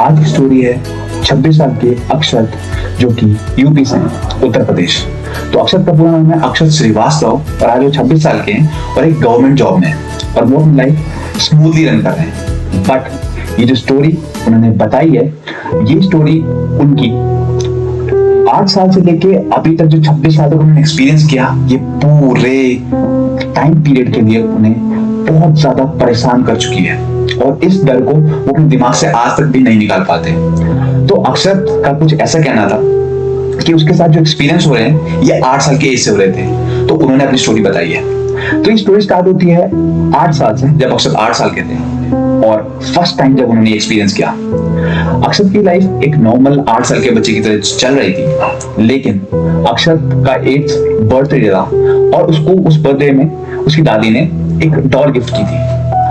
आज की स्टोरी है 26 साल के अक्षत, जो कि यूपी से हैं, उत्तर प्रदेश। तो अक्षत का पूरा नाम है अक्षत श्रीवास्तव और आज वो 26 साल के हैं और एक गवर्नमेंट जॉब में हैं और वो अपनी लाइफ स्मूथली रन कर रहे हैं। बट ये जो स्टोरी उन्होंने बताई है, ये स्टोरी उनकी 8 साल से लेके अभी तक जो 26 साल तक उन्होंने एक्सपीरियंस किया, ये पूरे टाइम पीरियड के लिए उन्हें बहुत ज्यादा परेशान कर चुकी है और इस डर को वो अपने दिमाग से आज तक भी नहीं निकाल पाते। तो अक्षत का कुछ ऐसा कहना था कि उसके साथ जो एक्सपीरियंस हो रहे हैं ये 8 साल के एज से हो रहे थे। तो उन्होंने अपनी स्टोरी बताई है। तो ये स्टोरी स्टार्ट होती है 8 साल से, जब अक्षत 8 साल के थे और फर्स्ट टाइम जब उन्होंने एक्सपीरियंस किया। अक्षत की लाइफ एक नॉर्मल 8 साल के बच्चे की तरह चल रही थी, लेकिन अक्षत का 8th बर्थडे था और उसको उस बर्थडे में उसकी दादी ने एक डॉल गिफ्ट की थी।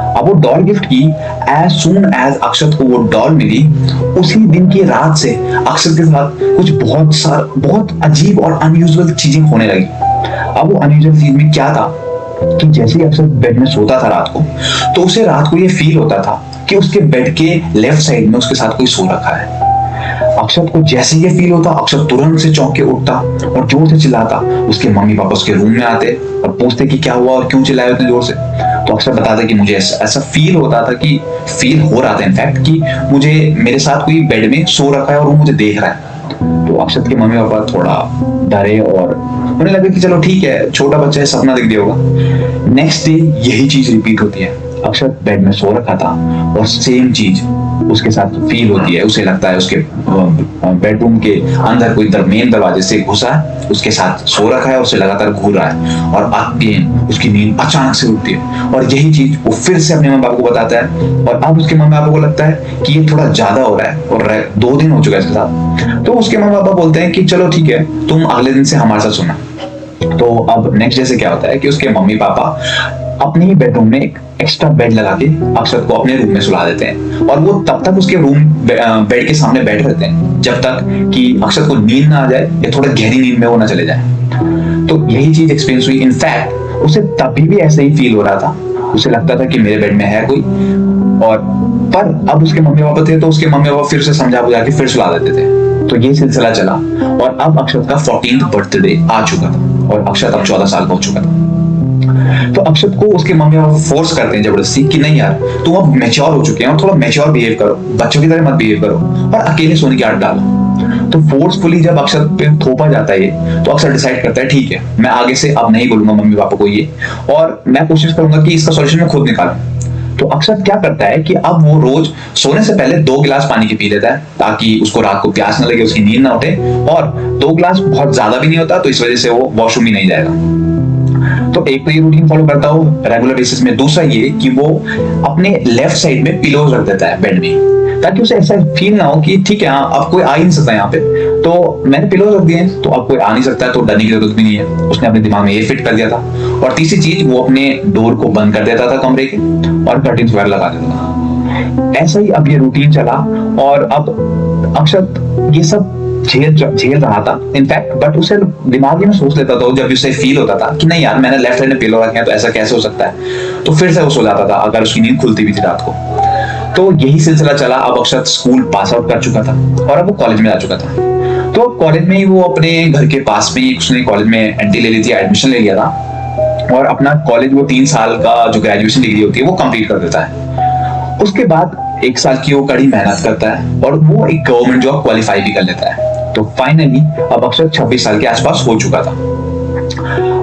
अब वो डॉल गिफ्ट की एज सून एज अक्षत को वो डॉल मिली, उसी दिन की रात से अक्षत के साथ कुछ बहुत अजीब और अनयूजुअल चीजें होने लगी। अब वो अनयूजुअल चीज में क्या था कि जैसे ही अक्षत बेड में सोता था रात को, तो उसे रात को ये फील होता था कि उसके बेड के लेफ्ट साइड में उसके साथ कोई सो रखा है। अक्षत को जैसे ये फील होता, अक्षत तुरंत से चौंक के उठता और जोर से चिल्लाता। उसके मम्मी पापा उसके रूम में आते और पूछते कि क्या हुआ और क्यों चिल्लाए उतने जोर से। तो अक्षत बताता कि मुझे ऐसा फील होता था, कि फील हो रहा था इनफैक्ट, कि मुझे मेरे साथ कोई बेड में सो रखा है और वो मुझे देख रहा है। तो अक्षत के मम्मी पापा थोड़ा डरे और उन्हें लगा कि चलो ठीक है, छोटा बच्चा है, सपना दिख गया होगा। नेक्स्ट डे यही चीज रिपीट होती है। अक्षत बेड में सो रखा था और सेम चीज उसके साथ फील होती है। उसे लगता है उसके बेडरूम के अंदर कोई मेन दरवाजे से घुसा है, उसके साथ सो रखा है, उसे लगातार घूर रहा है और अगेन उसकी नींद अचानक से उठती है और यही चीज वो फिर से अपने मम्मी पापा को बताता है। और अब उसके मम्मी पापा को लगता है कि ये थोड़ा ज्यादा हो रहा है और 2 दिन हो चुका है इसके साथ। तो उसके मम्मी पापा बोलते हैं कि चलो ठीक है, तुम अगले दिन से हमारे साथ सोना। तो अब नेक्स्ट डे से क्या होता है कि उसके मम्मी पापा अपने ही बेडरूम में एक एक्स्ट्रा बेड लगा के अक्षत को अपने रूम में सुला देते हैं और वो तब तक उसके रूम बेड के सामने बैठ रहते हैं जब तक कि अक्षत को नींद ना आ जाए या थोड़ा गहरी नींद में वो ना चले जाए। तो यही चीज एक्सपीरियंस हुई। इनफैक्ट उसे तभी भी ऐसे ही फील हो रहा था, उसे लगता था कि मेरे बेड में है कोई, और पर अब उसके मम्मी पापा थे तो उसके मम्मी पापा फिर से समझा बुझा के फिर सुला देते थे। तो ये सिलसिला चला और अब अक्षत का 14th बर्थडे आ चुका था और अक्षत अब 14 साल का हो चुका था। तो अक्षत को उसके मम्मी पापा फोर्स करते हैं जबरदस्ती कि नहीं यार, तुम अब मैच्योर हो चुके हैं और थोड़ा मैच्योर बिहेव करो, बच्चों की तरह मत बिहेव करो और अकेले सोने की आदत डालो। तो फोर्सफुली जब अक्षत पे थोपा जाता है ये, तो अक्षत डिसाइड करता है ठीक है, मैं आगे से अब नहीं बोलूंगा मम्मी पापा को ये, और मैं कोशिश करूंगा कि इसका सॉल्यूशन मैं खुद निकालूं। तो अक्षत क्या करता है कि अब वो रोज सोने से पहले 2 गिलास पानी के पी लेता है ताकि उसको रात को प्यास न लगे, उसकी नींद ना उठे, और 2 गिलास बहुत ज्यादा भी नहीं होता तो इस वजह से वो वॉशरूम भी नहीं जाएगा। तो एक तो ये रूटीन फॉलो करता हो रेगुलर बेसिस में। दूसरा ये कि वो अपने लेफ्ट साइड में पिलोज रख देता है बेड में, ताकि उसे ऐसा फील ना हो कि ठीक है अब कोई आ ही नहीं सकता यहाँ पे, तो मैंने पिलोज रख दिए तो अब कोई आ नहीं सकता, तो डरने की जरूरत भी नहीं है। उसने अपने दिमाग में ये फिट कर दिया था। और तीसरी चीज, वो अपने डोर को बंद कर देता था कमरे के और कर्टेन्स वगैरह लगा देता था। ऐसा ही अब ये रूटीन चला और अब अक्षत ये सब झेल रहा था इनफैक्ट, बट उसे दिमाग में सोच लेता था जब उसे फील होता था कि नहीं यार, मैंने लेफ्ट साइड में पिलो रखे हैं तो ऐसा कैसे हो सकता है, तो फिर से वो सो जाता था अगर उसकी नींद खुलती भी थी रात को। तो यही सिलसिला चला। अब अक्षत स्कूल पास आउट कर चुका था और अब वो कॉलेज में जा चुका था। तो कॉलेज में ही वो अपने घर के पास में ही उसने कॉलेज में एंट्री ले ली थी, एडमिशन ले लिया था और अपना कॉलेज वो 3 साल का जो ग्रेजुएशन डिग्री होती है वो कंप्लीट कर देता है। उसके बाद 1 साल की वो कड़ी मेहनत करता है और वो एक गवर्नमेंट जॉब क्वालिफाई भी कर लेता है। तो फाइनली अब अक्षत 26 साल के आसपास हो चुका था।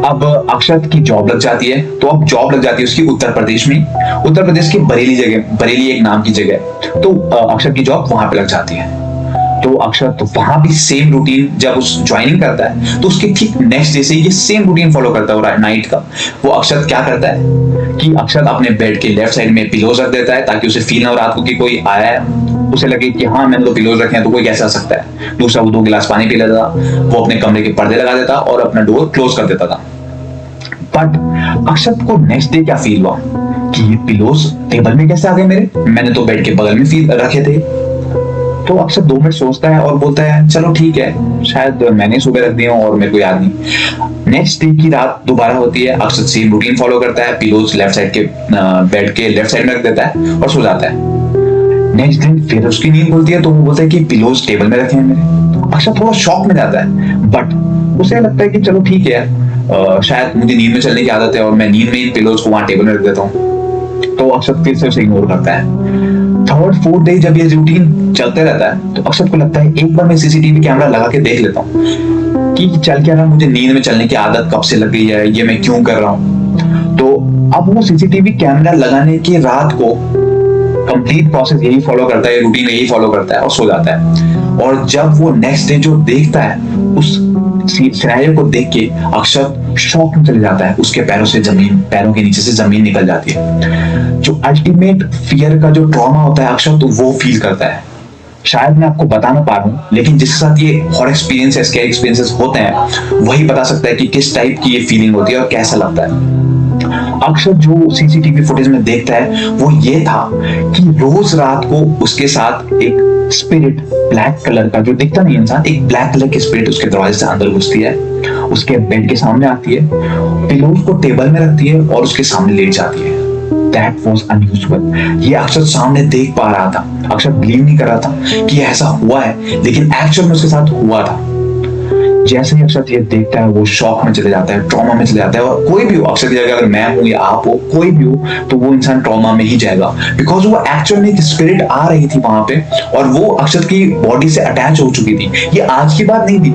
अब अक्षत की जॉब लग जाती है। तो अब जॉब लग जाती है उसकी उत्तर प्रदेश में, उत्तर प्रदेश की बरेली एक नाम की जगह। तो अक्षत की जॉब वहां पे लग जाती है। तो अक्षत वहां भी सेम रूटीन जब उस ज्वाइनिंग करता है तो उसके ठीक नेक्स्ट डे से ये सेम रूटीन फॉलो करता है नाइट का। वो अक्षत क्या करता है कि अक्षत अपने बेड के लेफ्ट साइड में पिलोज रख देता है ताकि उसे फील ना हो रात को कि कोई आया है, उसे लगे कि हाँ मैंने तो पिलोज रखे हैं तो कोई कैसे आ सकता है। दूसरा, वो 2 गिलास पानी पी लेता था, वो अपने कमरे के पर्दे लगा देता और अपना डोर क्लोज कर देता था। बट अक्षत को नेक्स्ट डे क्या फील हुआ कि ये पिलोज टेबल में कैसे आ गए मेरे, मैंने तो बेड के बगल में रखे थे। तो अक्षत 2 मिनट सोचता है और बोलता है चलो ठीक है, शायद मैंने सुबह रख दिया और मेरे को याद नहीं। नेक्स्ट डे की रात दोबारा होती है। अक्षत सेम रूटीन फॉलो करता है, पिलोज लेफ्ट साइड के बेड के लेफ्ट साइड में रख देता है और सो जाता है। नेक्स्ट दिन फिर उसकी नींद खुलती है तो वो बोलता है कि पिलोज टेबल में रखे हैं मेरे। अक्षत थोड़ा शॉक में जाता है, बट उसे लगता है कि चलो ठीक है, शायद मुझे नींद में चलने की आदत है और मैं नींद में इन पिलोज को वहां टेबल में रख देता हूँ। तो अक्षत फिर से उसे इग्नोर करता है। थर्ड फोर्थ डे जब ये रूटीन चलते रहता है तो अक्षत को लगता है एक बार मैं सीसीटीवी कैमरा लगा के देख लेता हूँ कि चल क्या रहा, मुझे नींद में चलने की आदत कब से लग गई है, ये मैं क्यों कर रहा हूँ। तो अब वो सीसीटीवी कैमरा लगाने की रात को कंप्लीट प्रोसेस यही फॉलो करता है, रूटीन यही फॉलो करता है और सो जाता है। और जब वो नेक्स्ट डे जो देखता है उस सिनेरियो को देख के अक्षत शॉक में चले जाता है। उसके पैरों के नीचे से जमीन निकल जाती है। जो अल्टीमेट फियर का जो ट्रॉमा होता है अक्षत तो वो फील करता है। शायद मैं आपको बता ना पा रहा हूँ, लेकिन जिसके साथ ये हॉरर एक्सपीरियंसेस के एक्सपीरियंसेस होते हैं वही बता सकता है कि किस टाइप की ये फीलिंग होती है और कैसा लगता है। अक्षर जो सीसीटीवी फुटेज में देखता है वो ये था कि रोज रात को उसके साथ एक स्पिरिट ब्लैक कलर का, जो दिखता नहीं इंसान, एक ब्लैक कलर की स्पिरिट उसके दरवाजे से अंदर घुसती है, उसके बेड के सामने आती है, पिलोज को टेबल में रखती है और उसके सामने लेट जाती है। That was unusual। ये अक्षर सामने देख पा रहा था, अक्षर बिलीव नहीं कर रहा था कि ऐसा हुआ है, लेकिन एक्चुअल में उसके साथ हुआ था। जैसे ही अक्षर ये देखता है वो शॉक में चले जाता है, ट्रॉमा में चले जाता है। और कोई भी हो, अक्षर की जगह अगर मैं हूं या आप हो, कोई भी हो, तो वो इंसान ट्रॉमा में ही जाएगा, बिकॉज वो एक्चुअल में एक स्पिरिट आ रही थी वहां पे और वो अक्षर की बॉडी से अटैच हो चुकी थी। ये आज की बात नहीं थी,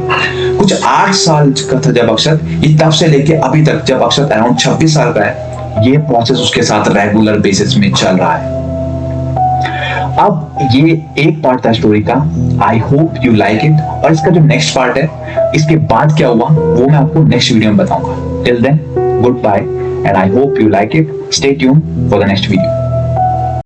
कुछ 8 साल का था जब अक्षर, ये तब से लेके अभी तक जब अक्षर अराउंड 26 साल का है, ये प्रोसेस उसके साथ रेगुलर बेसिस में चल रहा है। अब ये एक पार्ट था स्टोरी का। आई होप यू लाइक इट। और इसका जो नेक्स्ट पार्ट है, इसके बाद क्या हुआ वो मैं आपको नेक्स्ट वीडियो में बताऊंगा। Till then good bye and I hope you like it. Stay tuned for the next video.